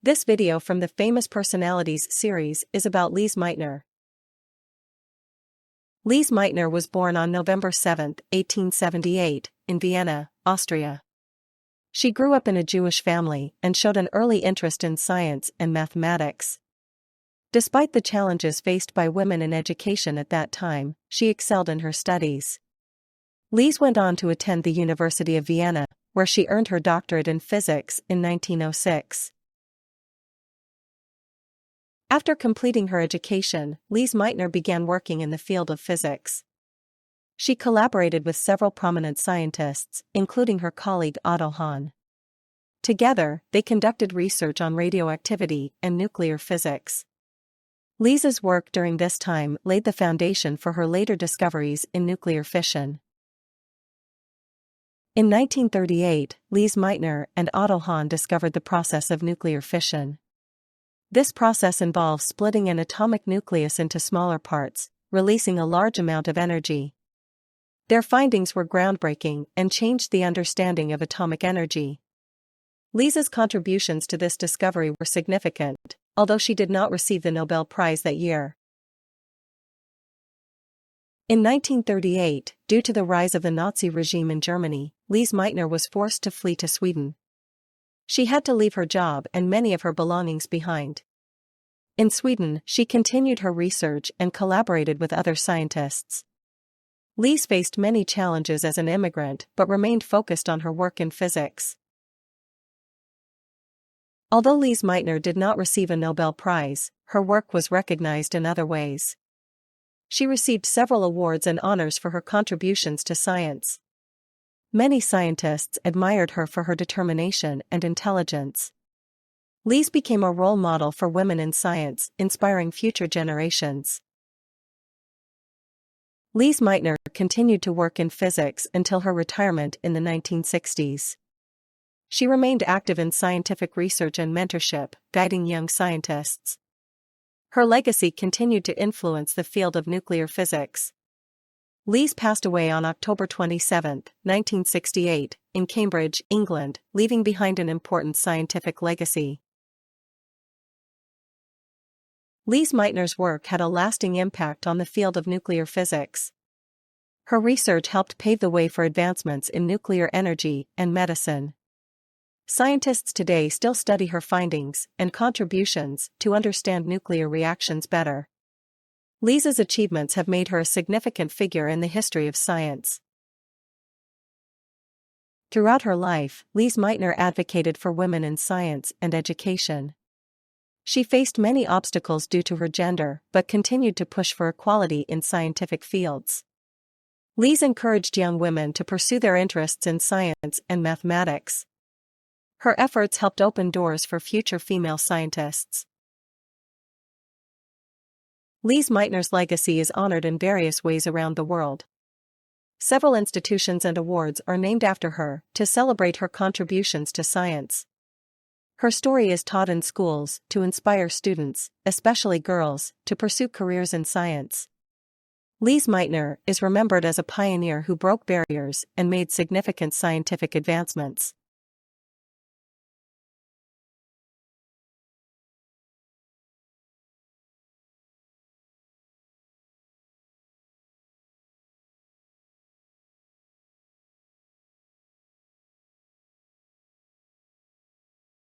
This video from the Famous Personalities series is about Lise Meitner. Lise Meitner was born on November 7, 1878, in Vienna, Austria. She grew up in a Jewish family and showed an early interest in science and mathematics. Despite the challenges faced by women in education at that time, she excelled in her studies. Lise went on to attend the University of Vienna, where she earned her doctorate in physics in 1906. After completing her education, Lise Meitner began working in the field of physics. She collaborated with several prominent scientists, including her colleague Otto Hahn. Together, they conducted research on radioactivity and nuclear physics. Lise's work during this time laid the foundation for her later discoveries in nuclear fission. In 1938, Lise Meitner and Otto Hahn discovered the process of nuclear fission. This process involves splitting an atomic nucleus into smaller parts, releasing a large amount of energy. Their findings were groundbreaking and changed the understanding of atomic energy. Lise's contributions to this discovery were significant, although she did not receive the Nobel Prize that year. In 1938, due to the rise of the Nazi regime in Germany, Lise Meitner was forced to flee to Sweden. She had to leave her job and many of her belongings behind. In Sweden, she continued her research and collaborated with other scientists. Lise faced many challenges as an immigrant but remained focused on her work in physics. Although Lise Meitner did not receive a Nobel Prize, her work was recognized in other ways. She received several awards and honors for her contributions to science. Many scientists admired her for her determination and intelligence. Lise became a role model for women in science, inspiring future generations. Lise Meitner continued to work in physics until her retirement in the 1960s. She remained active in scientific research and mentorship, guiding young scientists. Her legacy continued to influence the field of nuclear physics. Lise passed away on October 27, 1968, in Cambridge, England, leaving behind an important scientific legacy. Lise Meitner's work had a lasting impact on the field of nuclear physics. Her research helped pave the way for advancements in nuclear energy and medicine. Scientists today still study her findings and contributions to understand nuclear reactions better. Lise's achievements have made her a significant figure in the history of science. Throughout her life, Lise Meitner advocated for women in science and education. She faced many obstacles due to her gender but continued to push for equality in scientific fields. Lise encouraged young women to pursue their interests in science and mathematics. Her efforts helped open doors for future female scientists. Lise Meitner's legacy is honored in various ways around the world. Several institutions and awards are named after her to celebrate her contributions to science. Her story is taught in schools to inspire students, especially girls, to pursue careers in science. Lise Meitner is remembered as a pioneer who broke barriers and made significant scientific advancements.